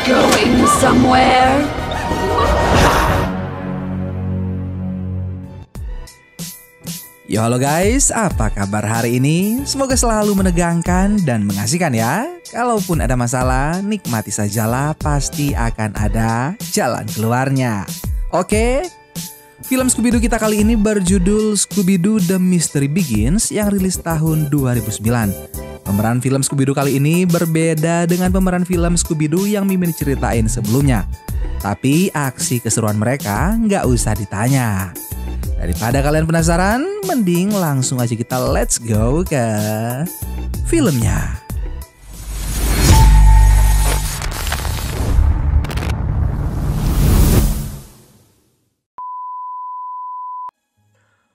Going somewhere? Yo halo guys, apa kabar hari ini? Semoga selalu menegangkan dan mengasihkan ya. Kalaupun ada masalah, nikmati sajalah, pasti akan ada jalan keluarnya. Oke? Film Scooby-Doo kita kali ini berjudul Scooby-Doo The Mystery Begins yang rilis tahun 2009. Pemeran film Scooby-Doo kali ini berbeda dengan pemeran film Scooby-Doo yang Mimin ceritain sebelumnya. Tapi aksi keseruan mereka nggak usah ditanya. Daripada kalian penasaran, mending langsung aja kita let's go ke filmnya.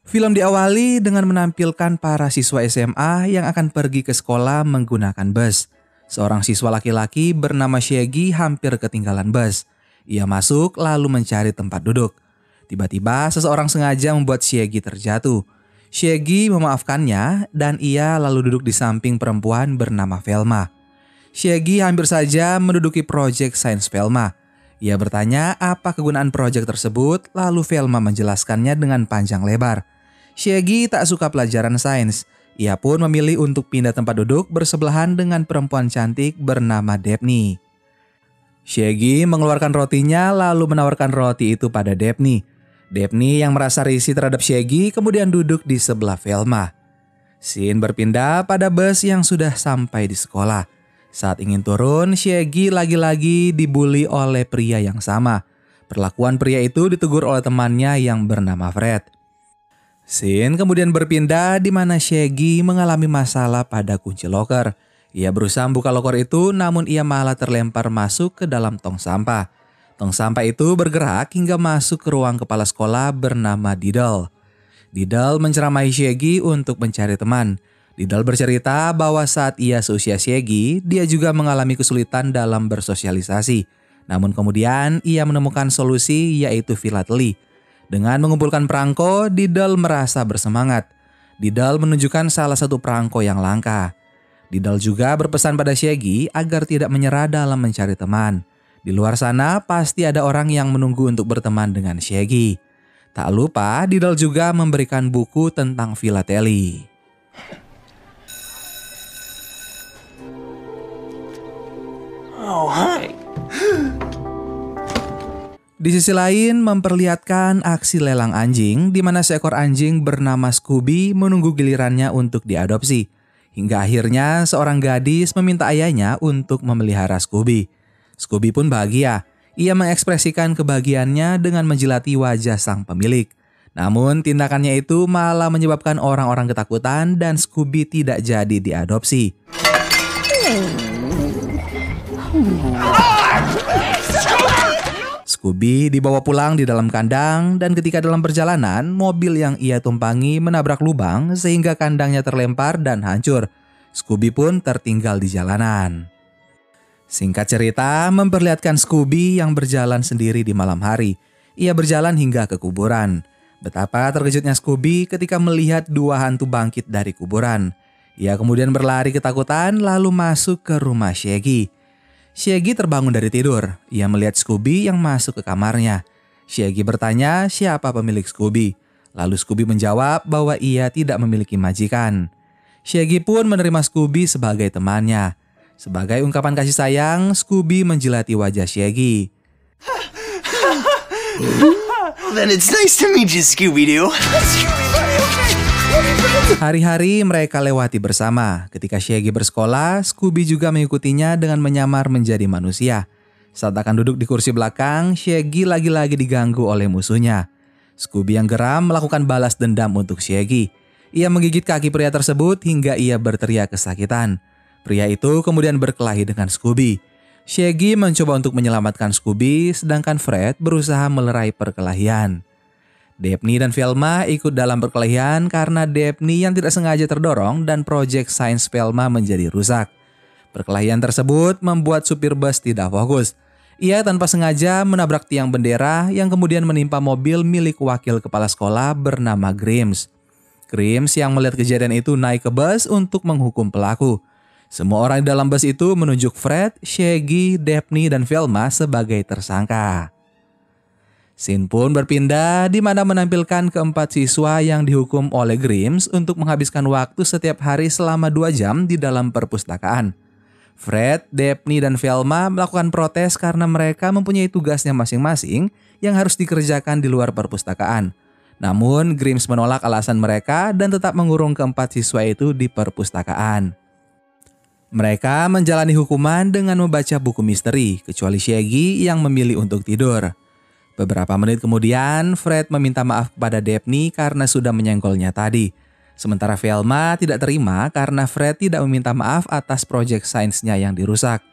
Film diawali dengan menampilkan para siswa SMA yang akan pergi ke sekolah menggunakan bus. Seorang siswa laki-laki bernama Shaggy hampir ketinggalan bus. Ia masuk lalu mencari tempat duduk. Tiba-tiba seseorang sengaja membuat Shaggy terjatuh. Shaggy memaafkannya dan ia lalu duduk di samping perempuan bernama Velma. Shaggy hampir saja menduduki proyek sains Velma. Ia bertanya apa kegunaan proyek tersebut, lalu Velma menjelaskannya dengan panjang lebar. Shaggy tak suka pelajaran sains. Ia pun memilih untuk pindah tempat duduk bersebelahan dengan perempuan cantik bernama Daphne. Shaggy mengeluarkan rotinya lalu menawarkan roti itu pada Daphne. Daphne yang merasa risih terhadap Shaggy kemudian duduk di sebelah Velma. Scene berpindah pada bus yang sudah sampai di sekolah. Saat ingin turun, Shaggy lagi-lagi dibully oleh pria yang sama. Perlakuan pria itu ditegur oleh temannya yang bernama Fred. Scene kemudian berpindah di mana Shaggy mengalami masalah pada kunci loker. Ia berusaha membuka loker itu namun ia malah terlempar masuk ke dalam tong sampah. Tong sampah itu bergerak hingga masuk ke ruang kepala sekolah bernama Diddle. Diddle menceramahi Shaggy untuk mencari teman. Diddle bercerita bahwa saat ia seusia Shaggy, dia juga mengalami kesulitan dalam bersosialisasi. Namun kemudian ia menemukan solusi yaitu filateli. Dengan mengumpulkan perangko, Diddle merasa bersemangat. Diddle menunjukkan salah satu perangko yang langka. Diddle juga berpesan pada Shaggy agar tidak menyerah dalam mencari teman. Di luar sana pasti ada orang yang menunggu untuk berteman dengan Shaggy. Tak lupa Diddle juga memberikan buku tentang filateli. Oh, hi. Di sisi lain memperlihatkan aksi lelang anjing di mana seekor anjing bernama Scooby menunggu gilirannya untuk diadopsi. Hingga akhirnya seorang gadis meminta ayahnya untuk memelihara Scooby. Scooby pun bahagia. Ia mengekspresikan kebahagiaannya dengan menjilati wajah sang pemilik. Namun tindakannya itu malah menyebabkan orang-orang ketakutan dan Scooby tidak jadi diadopsi. Scooby dibawa pulang di dalam kandang dan ketika dalam perjalanan, mobil yang ia tumpangi menabrak lubang sehingga kandangnya terlempar dan hancur. Scooby pun tertinggal di jalanan. Singkat cerita, memperlihatkan Scooby yang berjalan sendiri di malam hari. Ia berjalan hingga ke kuburan. Betapa terkejutnya Scooby ketika melihat dua hantu bangkit dari kuburan. Ia kemudian berlari ketakutan lalu masuk ke rumah Shaggy. Shaggy terbangun dari tidur. Ia melihat Scooby yang masuk ke kamarnya. Shaggy bertanya siapa pemilik Scooby. Lalu Scooby menjawab bahwa ia tidak memiliki majikan. Shaggy pun menerima Scooby sebagai temannya. Sebagai ungkapan kasih sayang, Scooby menjilati wajah Shaggy. Then it's nice to meet you, Scooby-Doo. Hari-hari mereka lewati bersama. Ketika Shaggy bersekolah, Scooby juga mengikutinya dengan menyamar menjadi manusia. Saat akan duduk di kursi belakang, Shaggy lagi-lagi diganggu oleh musuhnya. Scooby yang geram melakukan balas dendam untuk Shaggy. Ia menggigit kaki pria tersebut hingga ia berteriak kesakitan. Pria itu kemudian berkelahi dengan Scooby. Shaggy mencoba untuk menyelamatkan Scooby, sedangkan Fred berusaha melerai perkelahian. Daphne dan Velma ikut dalam perkelahian karena Daphne yang tidak sengaja terdorong dan proyek sains Velma menjadi rusak. Perkelahian tersebut membuat supir bus tidak fokus. Ia tanpa sengaja menabrak tiang bendera yang kemudian menimpa mobil milik wakil kepala sekolah bernama Grimes. Grimes yang melihat kejadian itu naik ke bus untuk menghukum pelaku. Semua orang di dalam bus itu menunjuk Fred, Shaggy, Daphne, dan Velma sebagai tersangka. Scene pun berpindah di mana menampilkan keempat siswa yang dihukum oleh Grimes untuk menghabiskan waktu setiap hari selama 2 jam di dalam perpustakaan. Fred, Daphne, dan Velma melakukan protes karena mereka mempunyai tugasnya masing-masing yang harus dikerjakan di luar perpustakaan. Namun, Grimes menolak alasan mereka dan tetap mengurung keempat siswa itu di perpustakaan. Mereka menjalani hukuman dengan membaca buku misteri, kecuali Shaggy yang memilih untuk tidur. Beberapa menit kemudian, Fred meminta maaf kepada Daphne karena sudah menyenggolnya tadi. Sementara Velma tidak terima karena Fred tidak meminta maaf atas proyek sainsnya yang dirusak.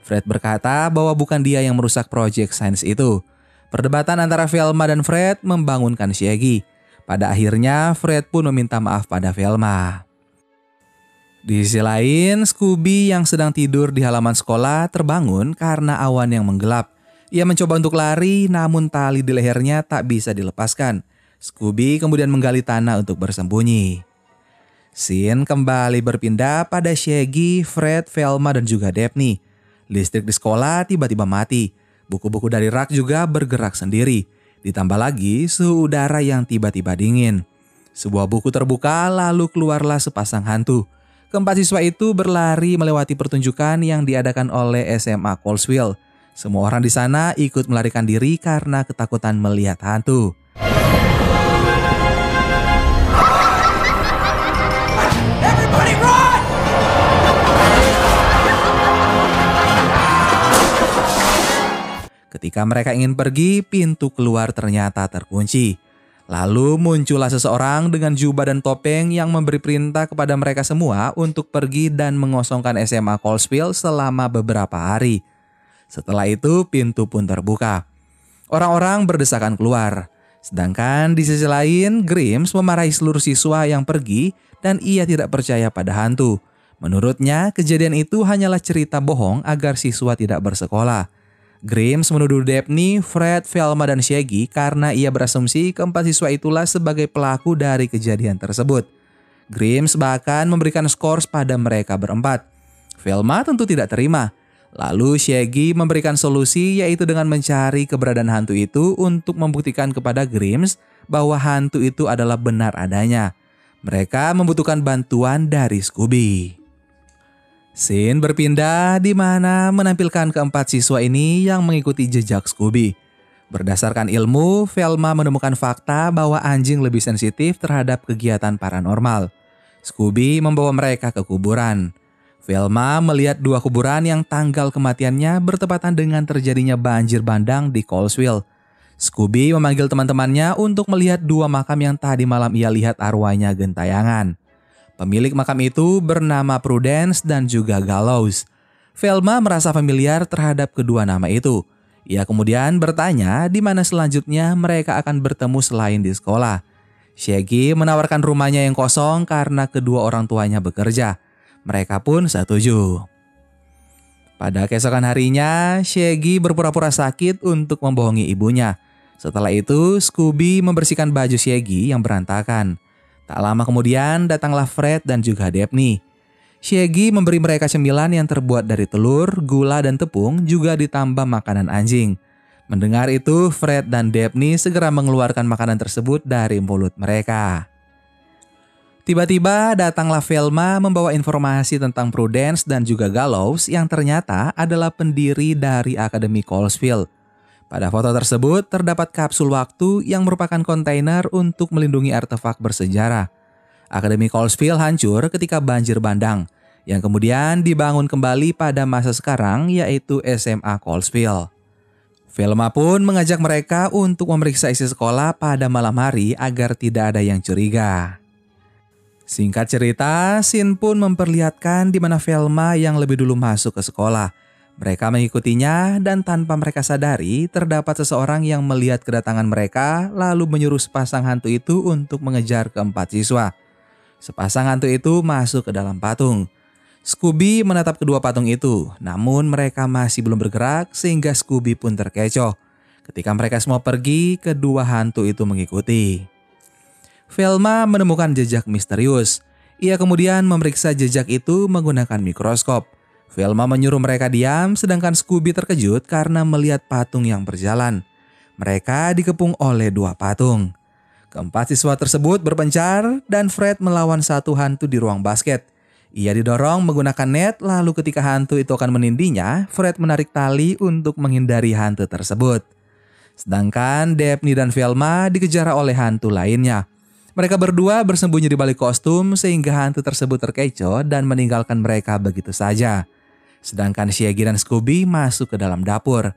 Fred berkata bahwa bukan dia yang merusak proyek sains itu. Perdebatan antara Velma dan Fred membangunkan Shaggy. Pada akhirnya, Fred pun meminta maaf pada Velma. Di sisi lain, Scooby yang sedang tidur di halaman sekolah terbangun karena awan yang menggelap. Ia mencoba untuk lari, namun tali di lehernya tak bisa dilepaskan. Scooby kemudian menggali tanah untuk bersembunyi. Scene kembali berpindah pada Shaggy, Fred, Velma, dan juga Daphne. Listrik di sekolah tiba-tiba mati. Buku-buku dari rak juga bergerak sendiri. Ditambah lagi suhu udara yang tiba-tiba dingin. Sebuah buku terbuka lalu keluarlah sepasang hantu. Keempat siswa itu berlari melewati pertunjukan yang diadakan oleh SMA Colesville. Semua orang di sana ikut melarikan diri karena ketakutan melihat hantu. Everybody run! Ketika mereka ingin pergi, pintu keluar ternyata terkunci. Lalu muncullah seseorang dengan jubah dan topeng yang memberi perintah kepada mereka semua untuk pergi dan mengosongkan SMA Colesville selama beberapa hari. Setelah itu pintu pun terbuka. Orang-orang berdesakan keluar. Sedangkan di sisi lain, Grimes memarahi seluruh siswa yang pergi dan ia tidak percaya pada hantu. Menurutnya, kejadian itu hanyalah cerita bohong agar siswa tidak bersekolah. Grimes menuduh Daphne, Fred, Velma, dan Shaggy karena ia berasumsi keempat siswa itulah sebagai pelaku dari kejadian tersebut. Grimes bahkan memberikan skor pada mereka berempat. Velma tentu tidak terima. Lalu Shaggy memberikan solusi yaitu dengan mencari keberadaan hantu itu untuk membuktikan kepada Grimes bahwa hantu itu adalah benar adanya. Mereka membutuhkan bantuan dari Scooby. Scene berpindah di mana menampilkan keempat siswa ini yang mengikuti jejak Scooby. Berdasarkan ilmu, Velma menemukan fakta bahwa anjing lebih sensitif terhadap kegiatan paranormal. Scooby membawa mereka ke kuburan. Velma melihat 2 kuburan yang tanggal kematiannya bertepatan dengan terjadinya banjir bandang di Colesville. Scooby memanggil teman-temannya untuk melihat 2 makam yang tadi malam ia lihat arwahnya gentayangan. Pemilik makam itu bernama Prudence dan juga Gallows. Velma merasa familiar terhadap kedua nama itu. Ia kemudian bertanya di mana selanjutnya mereka akan bertemu selain di sekolah. Shaggy menawarkan rumahnya yang kosong karena kedua orang tuanya bekerja. Mereka pun setuju. Pada keesokan harinya, Shaggy berpura-pura sakit untuk membohongi ibunya. Setelah itu, Scooby membersihkan baju Shaggy yang berantakan. Tak lama kemudian datanglah Fred dan juga Daphne. Shaggy memberi mereka cemilan yang terbuat dari telur, gula, dan tepung juga ditambah makanan anjing. Mendengar itu, Fred dan Daphne segera mengeluarkan makanan tersebut dari mulut mereka. Tiba-tiba datanglah Velma membawa informasi tentang Prudence dan juga Gallows yang ternyata adalah pendiri dari Akademi Colesville. Pada foto tersebut terdapat kapsul waktu yang merupakan kontainer untuk melindungi artefak bersejarah. Akademi Colesville hancur ketika banjir bandang, yang kemudian dibangun kembali pada masa sekarang yaitu SMA Colesville. Velma pun mengajak mereka untuk memeriksa isi sekolah pada malam hari agar tidak ada yang curiga. Singkat cerita, scene pun memperlihatkan di mana Velma yang lebih dulu masuk ke sekolah. Mereka mengikutinya dan tanpa mereka sadari terdapat seseorang yang melihat kedatangan mereka lalu menyuruh sepasang hantu itu untuk mengejar keempat siswa. Sepasang hantu itu masuk ke dalam patung. Scooby menatap kedua patung itu, namun mereka masih belum bergerak sehingga Scooby pun terkecoh. Ketika mereka semua pergi, kedua hantu itu mengikuti. Velma menemukan jejak misterius. Ia kemudian memeriksa jejak itu menggunakan mikroskop. Velma menyuruh mereka diam, sedangkan Scooby terkejut karena melihat patung yang berjalan. Mereka dikepung oleh 2 patung. Keempat siswa tersebut berpencar dan Fred melawan satu hantu di ruang basket. Ia didorong menggunakan net, lalu ketika hantu itu akan menindinya, Fred menarik tali untuk menghindari hantu tersebut. Sedangkan Daphne dan Velma dikejar oleh hantu lainnya. Mereka berdua bersembunyi di balik kostum sehingga hantu tersebut terkecoh dan meninggalkan mereka begitu saja. Sedangkan Shaggy dan Scooby masuk ke dalam dapur.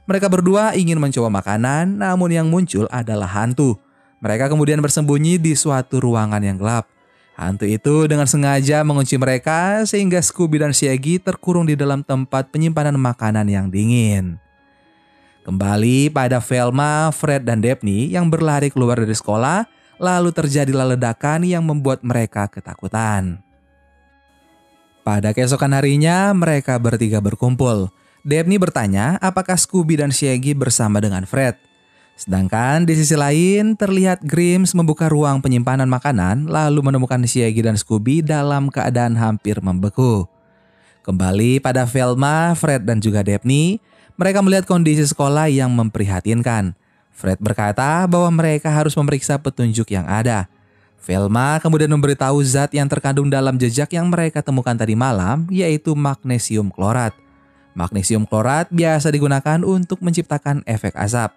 Mereka berdua ingin mencoba makanan, namun yang muncul adalah hantu. Mereka kemudian bersembunyi di suatu ruangan yang gelap. Hantu itu dengan sengaja mengunci mereka sehingga Scooby dan Shaggy terkurung di dalam tempat penyimpanan makanan yang dingin. Kembali pada Velma, Fred, dan Daphne yang berlari keluar dari sekolah, lalu terjadilah ledakan yang membuat mereka ketakutan. Pada keesokan harinya, mereka bertiga berkumpul. Daphne bertanya apakah Scooby dan Shaggy bersama dengan Fred. Sedangkan di sisi lain, terlihat Grimes membuka ruang penyimpanan makanan lalu menemukan Shaggy dan Scooby dalam keadaan hampir membeku. Kembali pada Velma, Fred, dan juga Daphne, mereka melihat kondisi sekolah yang memprihatinkan. Fred berkata bahwa mereka harus memeriksa petunjuk yang ada. Velma kemudian memberitahu zat yang terkandung dalam jejak yang mereka temukan tadi malam, yaitu magnesium klorat. Magnesium klorat biasa digunakan untuk menciptakan efek asap.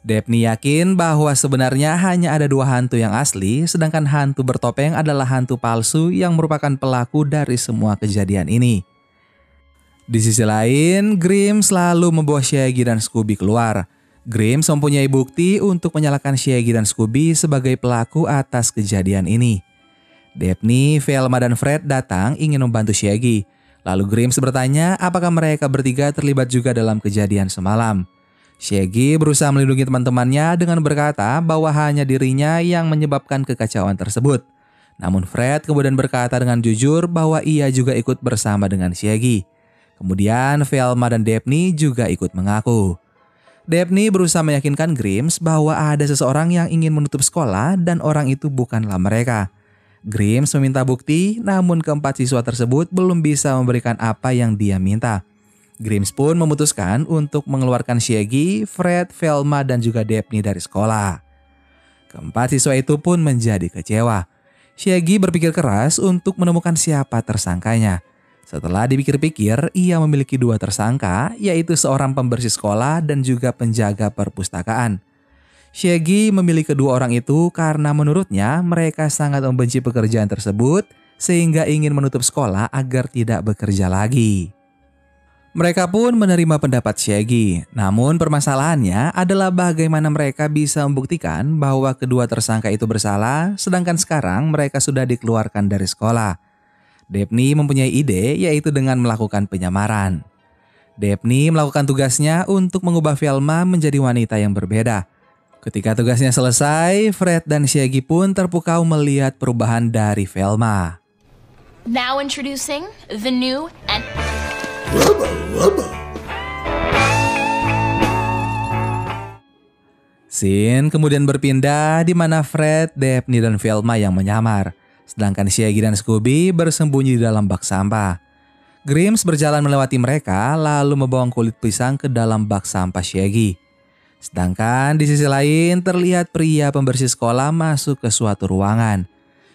Daphne yakin bahwa sebenarnya hanya ada 2 hantu yang asli, sedangkan hantu bertopeng adalah hantu palsu yang merupakan pelaku dari semua kejadian ini. Di sisi lain, Grimes selalu membawa Shaggy dan Scooby keluar. Grimes mempunyai bukti untuk menyalahkan Shaggy dan Scooby sebagai pelaku atas kejadian ini. Daphne, Velma, dan Fred datang ingin membantu Shaggy. Lalu Grimes bertanya apakah mereka bertiga terlibat juga dalam kejadian semalam. Shaggy berusaha melindungi teman-temannya dengan berkata bahwa hanya dirinya yang menyebabkan kekacauan tersebut. Namun Fred kemudian berkata dengan jujur bahwa ia juga ikut bersama dengan Shaggy. Kemudian Velma dan Daphne juga ikut mengaku. Daphne berusaha meyakinkan Grimes bahwa ada seseorang yang ingin menutup sekolah dan orang itu bukanlah mereka. Grimes meminta bukti, namun keempat siswa tersebut belum bisa memberikan apa yang dia minta. Grimes pun memutuskan untuk mengeluarkan Shaggy, Fred, Velma, dan juga Daphne dari sekolah. Keempat siswa itu pun menjadi kecewa. Shaggy berpikir keras untuk menemukan siapa tersangkanya. Setelah dipikir-pikir, ia memiliki 2 tersangka, yaitu seorang pembersih sekolah dan juga penjaga perpustakaan. Shaggy memilih kedua orang itu karena menurutnya mereka sangat membenci pekerjaan tersebut sehingga ingin menutup sekolah agar tidak bekerja lagi. Mereka pun menerima pendapat Shaggy, namun permasalahannya adalah bagaimana mereka bisa membuktikan bahwa kedua tersangka itu bersalah sedangkan sekarang mereka sudah dikeluarkan dari sekolah. Daphne mempunyai ide yaitu dengan melakukan penyamaran. Daphne melakukan tugasnya untuk mengubah Velma menjadi wanita yang berbeda. Ketika tugasnya selesai, Fred dan Shaggy pun terpukau melihat perubahan dari Velma. Now introducing the new and... Scene kemudian berpindah di mana Fred, Daphne, dan Velma yang menyamar. Sedangkan Shaggy dan Scooby bersembunyi di dalam bak sampah. Grimes berjalan melewati mereka lalu membawa kulit pisang ke dalam bak sampah Shaggy. Sedangkan di sisi lain terlihat pria pembersih sekolah masuk ke suatu ruangan.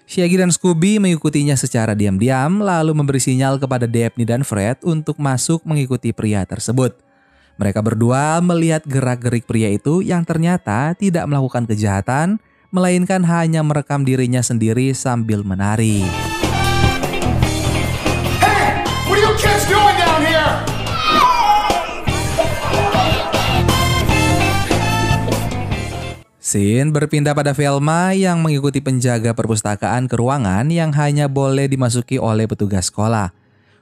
Shaggy dan Scooby mengikutinya secara diam-diam lalu memberi sinyal kepada Daphne dan Fred untuk masuk mengikuti pria tersebut. Mereka berdua melihat gerak-gerik pria itu yang ternyata tidak melakukan kejahatan, melainkan hanya merekam dirinya sendiri sambil menari. Hey! What are you kids doing down here? Scene berpindah pada Velma yang mengikuti penjaga perpustakaan ke ruangan yang hanya boleh dimasuki oleh petugas sekolah.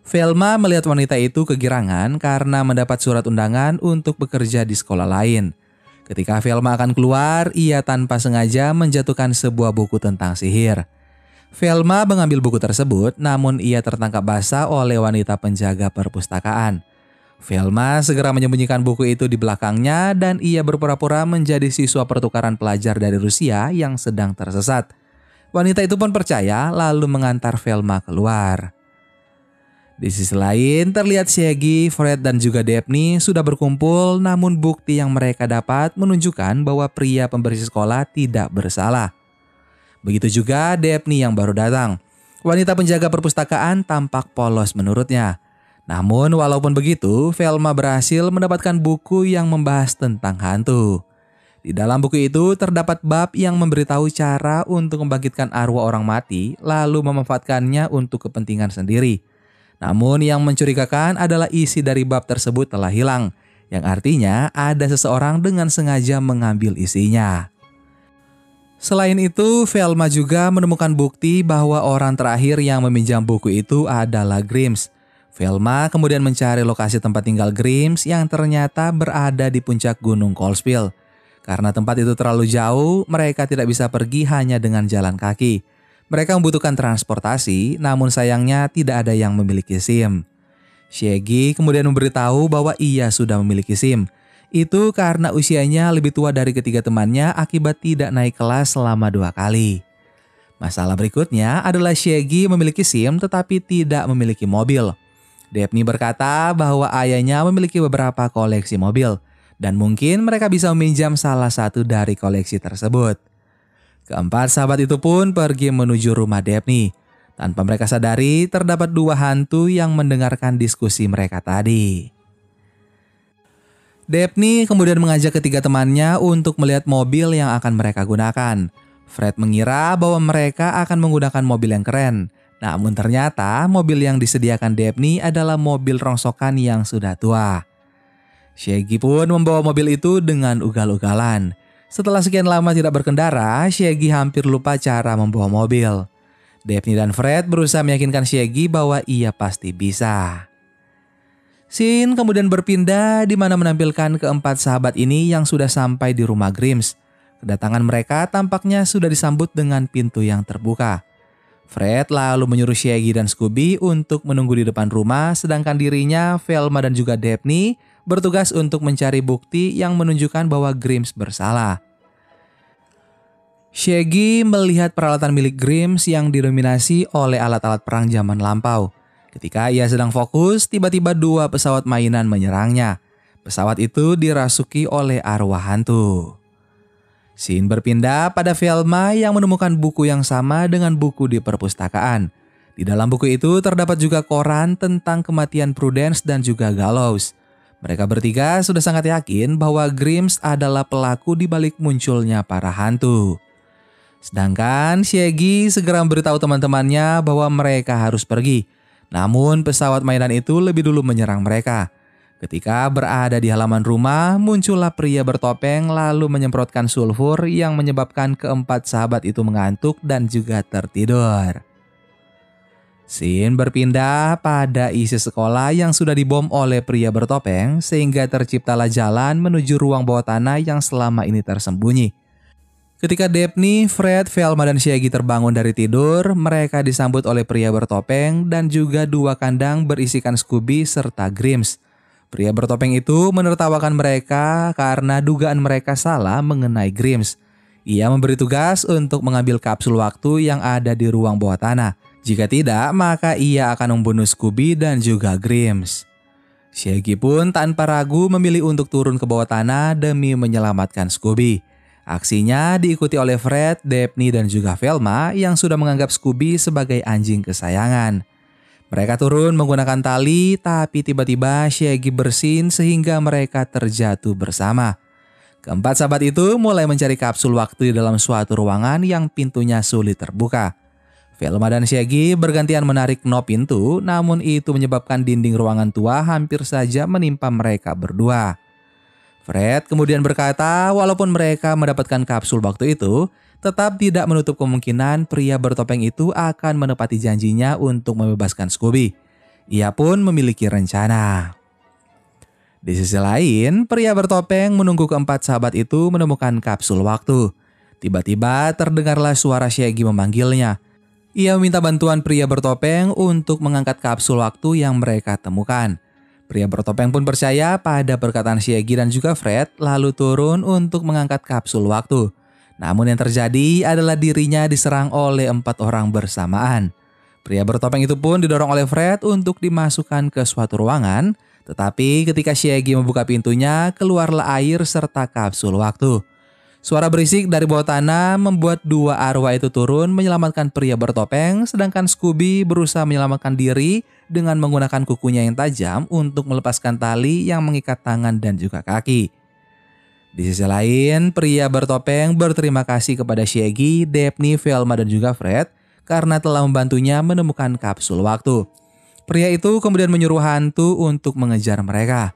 Velma melihat wanita itu kegirangan karena mendapat surat undangan untuk bekerja di sekolah lain. Ketika Velma akan keluar, ia tanpa sengaja menjatuhkan sebuah buku tentang sihir. Velma mengambil buku tersebut, namun ia tertangkap basah oleh wanita penjaga perpustakaan. Velma segera menyembunyikan buku itu di belakangnya dan ia berpura-pura menjadi siswa pertukaran pelajar dari Rusia yang sedang tersesat. Wanita itu pun percaya lalu mengantar Velma keluar. Di sisi lain, terlihat Shaggy, Fred, dan juga Daphne sudah berkumpul, namun bukti yang mereka dapat menunjukkan bahwa pria pembersih sekolah tidak bersalah. Begitu juga Daphne yang baru datang. Wanita penjaga perpustakaan tampak polos menurutnya. Namun walaupun begitu, Velma berhasil mendapatkan buku yang membahas tentang hantu. Di dalam buku itu terdapat bab yang memberitahu cara untuk membangkitkan arwah orang mati lalu memanfaatkannya untuk kepentingan sendiri. Namun yang mencurigakan adalah isi dari bab tersebut telah hilang, yang artinya ada seseorang dengan sengaja mengambil isinya. Selain itu, Velma juga menemukan bukti bahwa orang terakhir yang meminjam buku itu adalah Grimes. Velma kemudian mencari lokasi tempat tinggal Grimes yang ternyata berada di puncak Gunung Coldspill. Karena tempat itu terlalu jauh, mereka tidak bisa pergi hanya dengan jalan kaki. Mereka membutuhkan transportasi, namun sayangnya tidak ada yang memiliki SIM. Shaggy kemudian memberitahu bahwa ia sudah memiliki SIM. Itu karena usianya lebih tua dari ketiga temannya akibat tidak naik kelas selama 2 kali. Masalah berikutnya adalah Shaggy memiliki SIM tetapi tidak memiliki mobil. Daphne berkata bahwa ayahnya memiliki beberapa koleksi mobil. Dan mungkin mereka bisa meminjam salah satu dari koleksi tersebut. Keempat sahabat itu pun pergi menuju rumah Daphne. Tanpa mereka sadari, terdapat 2 hantu yang mendengarkan diskusi mereka tadi. Daphne kemudian mengajak ketiga temannya untuk melihat mobil yang akan mereka gunakan. Fred mengira bahwa mereka akan menggunakan mobil yang keren. Namun ternyata mobil yang disediakan Daphne adalah mobil rongsokan yang sudah tua. Shaggy pun membawa mobil itu dengan ugal-ugalan. Setelah sekian lama tidak berkendara, Shaggy hampir lupa cara membawa mobil. Daphne dan Fred berusaha meyakinkan Shaggy bahwa ia pasti bisa. Scene kemudian berpindah di mana menampilkan keempat sahabat ini yang sudah sampai di rumah Grimes. Kedatangan mereka tampaknya sudah disambut dengan pintu yang terbuka. Fred lalu menyuruh Shaggy dan Scooby untuk menunggu di depan rumah, sedangkan dirinya, Velma dan juga Daphne bertugas untuk mencari bukti yang menunjukkan bahwa Grimes bersalah. Shaggy melihat peralatan milik Grimes yang didominasi oleh alat-alat perang zaman lampau. Ketika ia sedang fokus, tiba-tiba 2 pesawat mainan menyerangnya. Pesawat itu dirasuki oleh arwah hantu. Scene berpindah pada Velma yang menemukan buku yang sama dengan buku di perpustakaan. Di dalam buku itu terdapat juga koran tentang kematian Prudence dan juga Gallows. Mereka bertiga sudah sangat yakin bahwa Grimes adalah pelaku di balik munculnya para hantu. Sedangkan Shaggy segera memberitahu teman-temannya bahwa mereka harus pergi. Namun pesawat mainan itu lebih dulu menyerang mereka. Ketika berada di halaman rumah, muncullah pria bertopeng lalu menyemprotkan sulfur yang menyebabkan keempat sahabat itu mengantuk dan juga tertidur. Scene berpindah pada isi sekolah yang sudah dibom oleh pria bertopeng sehingga terciptalah jalan menuju ruang bawah tanah yang selama ini tersembunyi. Ketika Daphne, Fred, Velma, dan Shaggy terbangun dari tidur, mereka disambut oleh pria bertopeng dan juga 2 kandang berisikan Scooby serta Grimes. Pria bertopeng itu menertawakan mereka karena dugaan mereka salah mengenai Grimes. Ia memberi tugas untuk mengambil kapsul waktu yang ada di ruang bawah tanah. Jika tidak, maka ia akan membunuh Scooby dan juga Grimes. Shaggy pun tanpa ragu memilih untuk turun ke bawah tanah demi menyelamatkan Scooby. Aksinya diikuti oleh Fred, Daphne, dan juga Velma yang sudah menganggap Scooby sebagai anjing kesayangan. Mereka turun menggunakan tali, tapi tiba-tiba Shaggy bersin sehingga mereka terjatuh bersama. Keempat sahabat itu mulai mencari kapsul waktu di dalam suatu ruangan yang pintunya sulit terbuka. Velma dan Shaggy bergantian menarik knob pintu, namun itu menyebabkan dinding ruangan tua hampir saja menimpa mereka berdua. Fred kemudian berkata walaupun mereka mendapatkan kapsul waktu itu, tetap tidak menutup kemungkinan pria bertopeng itu akan menepati janjinya untuk membebaskan Scooby. Ia pun memiliki rencana. Di sisi lain, pria bertopeng menunggu keempat sahabat itu menemukan kapsul waktu. Tiba-tiba terdengarlah suara Shaggy memanggilnya. Ia meminta bantuan pria bertopeng untuk mengangkat kapsul waktu yang mereka temukan. Pria bertopeng pun percaya pada perkataan Shaggy dan juga Fred lalu turun untuk mengangkat kapsul waktu. Namun yang terjadi adalah dirinya diserang oleh 4 orang bersamaan. Pria bertopeng itu pun didorong oleh Fred untuk dimasukkan ke suatu ruangan, tetapi ketika Shaggy membuka pintunya, keluarlah air serta kapsul waktu. Suara berisik dari bawah tanah membuat 2 arwah itu turun menyelamatkan pria bertopeng, sedangkan Scooby berusaha menyelamatkan diri dengan menggunakan kukunya yang tajam untuk melepaskan tali yang mengikat tangan dan juga kaki. Di sisi lain, pria bertopeng berterima kasih kepada Shaggy, Daphne, Velma, dan juga Fred karena telah membantunya menemukan kapsul waktu. Pria itu kemudian menyuruh hantu untuk mengejar mereka.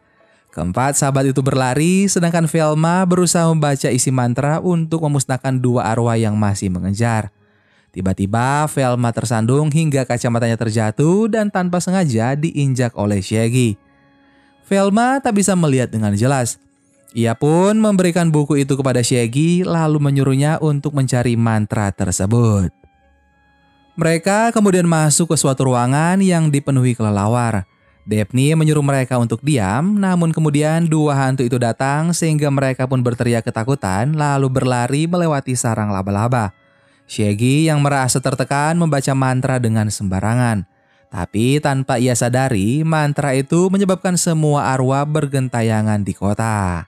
Keempat sahabat itu berlari, sedangkan Velma berusaha membaca isi mantra untuk memusnahkan 2 arwah yang masih mengejar. Tiba-tiba Velma tersandung hingga kacamatanya terjatuh dan tanpa sengaja diinjak oleh Shaggy. Velma tak bisa melihat dengan jelas. Ia pun memberikan buku itu kepada Shaggy lalu menyuruhnya untuk mencari mantra tersebut. Mereka kemudian masuk ke suatu ruangan yang dipenuhi kelelawar. Daphne menyuruh mereka untuk diam, namun kemudian 2 hantu itu datang sehingga mereka pun berteriak ketakutan lalu berlari melewati sarang laba-laba. Shaggy yang merasa tertekan membaca mantra dengan sembarangan. Tapi tanpa ia sadari, mantra itu menyebabkan semua arwah bergentayangan di kota.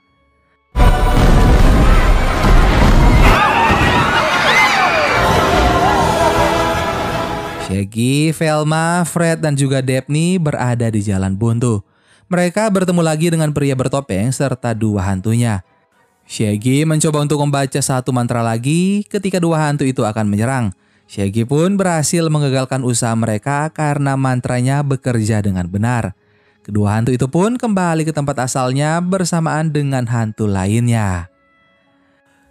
Shaggy, Velma, Fred, dan juga Daphne berada di jalan buntu. Mereka bertemu lagi dengan pria bertopeng serta 2 hantunya. Shaggy mencoba untuk membaca satu mantra lagi ketika 2 hantu itu akan menyerang. Shaggy pun berhasil mengagalkan usaha mereka karena mantranya bekerja dengan benar. Kedua hantu itu pun kembali ke tempat asalnya bersamaan dengan hantu lainnya.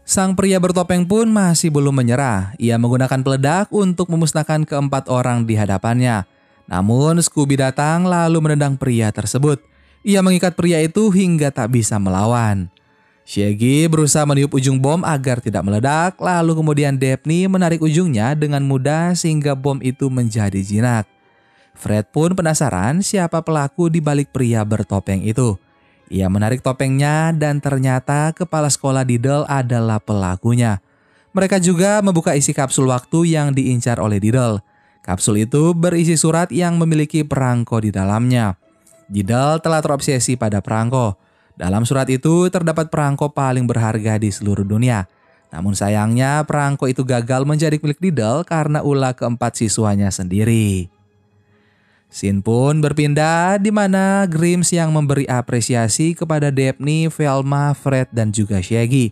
Sang pria bertopeng pun masih belum menyerah. Ia menggunakan peledak untuk memusnahkan ke-4 orang di hadapannya. Namun Scooby datang lalu menendang pria tersebut. Ia mengikat pria itu hingga tak bisa melawan. Shaggy berusaha meniup ujung bom agar tidak meledak, lalu kemudian Daphne menarik ujungnya dengan mudah sehingga bom itu menjadi jinak. Fred pun penasaran siapa pelaku di balik pria bertopeng itu. Ia menarik topengnya dan ternyata kepala sekolah Diddle adalah pelakunya. Mereka juga membuka isi kapsul waktu yang diincar oleh Diddle. Kapsul itu berisi surat yang memiliki perangko di dalamnya. Diddle telah terobsesi pada perangko. Dalam surat itu terdapat perangko paling berharga di seluruh dunia. Namun sayangnya perangko itu gagal menjadi milik Diddle karena ulah ke-4 siswanya sendiri. Scene pun berpindah di mana Grims yang memberi apresiasi kepada Daphne, Velma, Fred, dan juga Shaggy.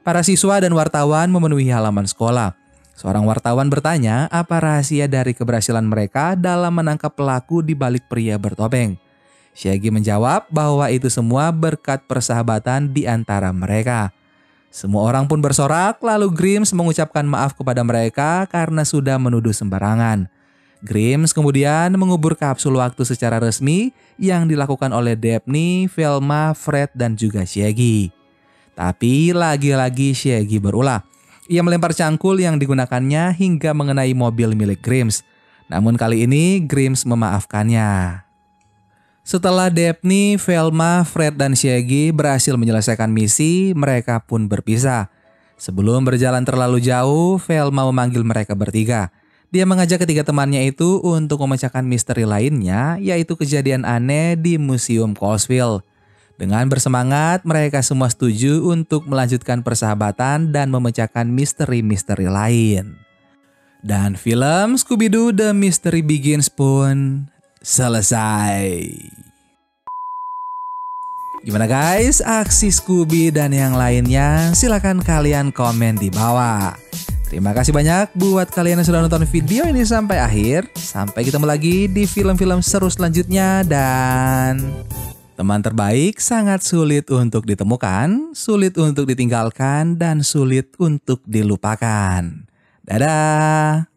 Para siswa dan wartawan memenuhi halaman sekolah. Seorang wartawan bertanya apa rahasia dari keberhasilan mereka dalam menangkap pelaku di balik pria bertopeng. Shaggy menjawab bahwa itu semua berkat persahabatan di antara mereka. Semua orang pun bersorak lalu Grims mengucapkan maaf kepada mereka karena sudah menuduh sembarangan. Grims kemudian mengubur kapsul waktu secara resmi yang dilakukan oleh Daphne, Velma, Fred, dan juga Shaggy. Tapi lagi-lagi Shaggy berulah. Ia melempar cangkul yang digunakannya hingga mengenai mobil milik Grims. Namun kali ini Grims memaafkannya. Setelah Daphne, Velma, Fred, dan Shaggy berhasil menyelesaikan misi, mereka pun berpisah. Sebelum berjalan terlalu jauh, Velma memanggil mereka bertiga. Dia mengajak ketiga temannya itu untuk memecahkan misteri lainnya, yaitu kejadian aneh di Museum Coalsville. Dengan bersemangat, mereka semua setuju untuk melanjutkan persahabatan dan memecahkan misteri-misteri lain. Dan film Scooby-Doo The Mystery Begins pun selesai. Gimana guys, aksi Scooby dan yang lainnya? Silakan kalian komen di bawah. Terima kasih banyak buat kalian yang sudah nonton video ini sampai akhir. Sampai ketemu lagi di film-film seru selanjutnya. Dan teman terbaik sangat sulit untuk ditemukan, sulit untuk ditinggalkan, dan sulit untuk dilupakan. Dadah!